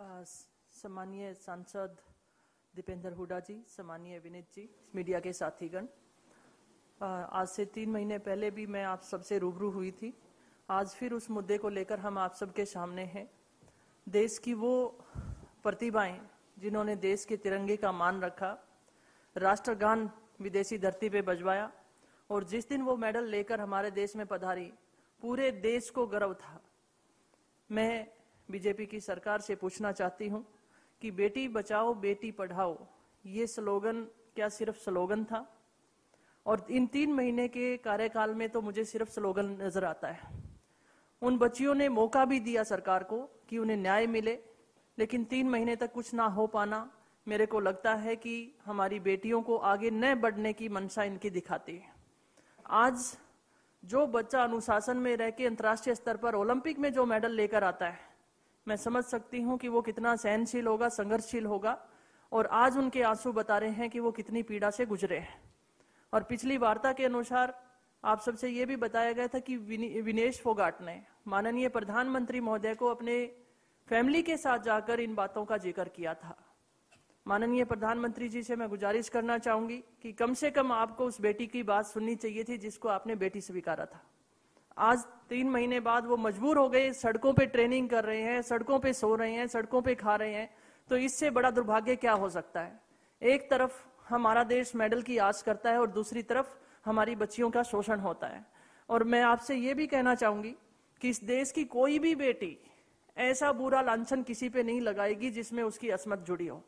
सम्मानीय सांसद दीपेंद्र हुड्डा जी, सम्मानीय विनीत जी, मीडिया के साथीगण, आज से 3 महीने पहले भी मैं आप सबसे रूबरू हुई थी। आज फिर उस मुद्दे को लेकर हम आप सबके सामने हैं। देश की वो प्रतिभाएं जिन्होंने देश के तिरंगे का मान रखा, राष्ट्रगान विदेशी धरती पे बजवाया और जिस दिन वो मेडल लेकर हमारे देश में पधारी, पूरे देश को गर्व था। मैं बीजेपी की सरकार से पूछना चाहती हूं कि बेटी बचाओ बेटी पढ़ाओ ये स्लोगन क्या सिर्फ स्लोगन था? और इन 3 महीने के कार्यकाल में तो मुझे सिर्फ स्लोगन नजर आता है। उन बच्चियों ने मौका भी दिया सरकार को कि उन्हें न्याय मिले, लेकिन 3 महीने तक कुछ ना हो पाना मेरे को लगता है कि हमारी बेटियों को आगे न बढ़ने की मंशा इनकी दिखाती है। आज जो बच्चा अनुशासन में रह के अंतर्राष्ट्रीय स्तर पर ओलंपिक में जो मेडल लेकर आता है, मैं समझ सकती हूं कि वो कितना सहनशील होगा, संघर्षशील होगा। और आज उनके आंसू बता रहे हैं कि वो कितनी पीड़ा से गुजरे हैं। और पिछली वार्ता के अनुसार आप सबसे ये भी बताया गया था कि विनेश फोगाट ने माननीय प्रधानमंत्री महोदय को अपने फैमिली के साथ जाकर इन बातों का जिक्र किया था। माननीय प्रधानमंत्री जी से मैं गुजारिश करना चाहूंगी कि कम से कम आपको उस बेटी की बात सुननी चाहिए थी जिसको आपने बेटी स्वीकारा था। आज 3 महीने बाद वो मजबूर हो गए, सड़कों पे ट्रेनिंग कर रहे हैं, सड़कों पे सो रहे हैं, सड़कों पे खा रहे हैं। तो इससे बड़ा दुर्भाग्य क्या हो सकता है? एक तरफ हमारा देश मेडल की आस करता है और दूसरी तरफ हमारी बच्चियों का शोषण होता है। और मैं आपसे ये भी कहना चाहूंगी कि इस देश की कोई भी बेटी ऐसा बुरा लांछन किसी पे नहीं लगाएगी जिसमें उसकी असमत जुड़ी हो।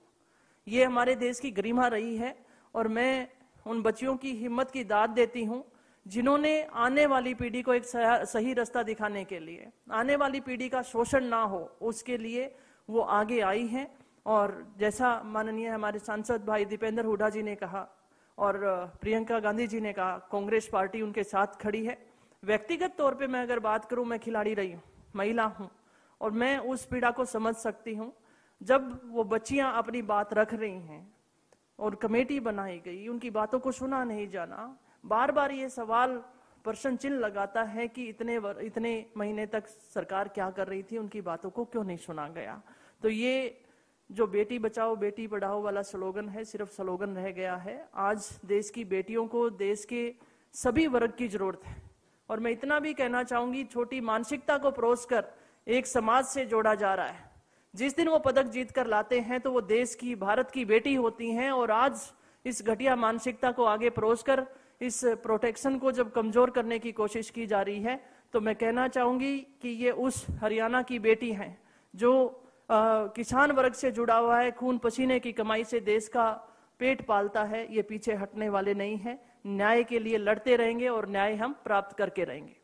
ये हमारे देश की गरिमा रही है और मैं उन बच्चियों की हिम्मत की दाद देती हूं जिन्होंने आने वाली पीढ़ी को एक सही रास्ता दिखाने के लिए, आने वाली पीढ़ी का शोषण ना हो उसके लिए वो आगे आई हैं। और जैसा माननीय हमारे सांसद भाई दीपेंद्र हुड्डा जी ने कहा और प्रियंका गांधी जी ने कहा, कांग्रेस पार्टी उनके साथ खड़ी है। व्यक्तिगत तौर पे मैं अगर बात करूं, मैं खिलाड़ी रही हूं, महिला हूं और मैं उस पीड़ा को समझ सकती हूं। जब वो बच्चियां अपनी बात रख रही हैं और कमेटी बनाई गई, उनकी बातों को सुना नहीं जाना, बार बार ये सवाल प्रश्न चिन्ह लगाता है कि इतने महीने तक सरकार क्या कर रही थी, उनकी बातों को क्यों नहीं सुना गया। तो ये जो बेटी बचाओ बेटी पढ़ाओ वाला स्लोगन है, सिर्फ स्लोगन रह गया है। आज देश की बेटियों को देश के सभी वर्ग की जरूरत है। और मैं इतना भी कहना चाहूंगी, छोटी मानसिकता को परोस कर एक समाज से जोड़ा जा रहा है। जिस दिन वो पदक जीत कर लाते हैं तो वो देश की, भारत की बेटी होती हैं। और आज इस घटिया मानसिकता को आगे परोस कर इस प्रोटेक्शन को जब कमजोर करने की कोशिश की जा रही है, तो मैं कहना चाहूंगी कि ये उस हरियाणा की बेटी हैं जो किसान वर्ग से जुड़ा हुआ है, खून पसीने की कमाई से देश का पेट पालता है। ये पीछे हटने वाले नहीं हैं, न्याय के लिए लड़ते रहेंगे और न्याय हम प्राप्त करके रहेंगे।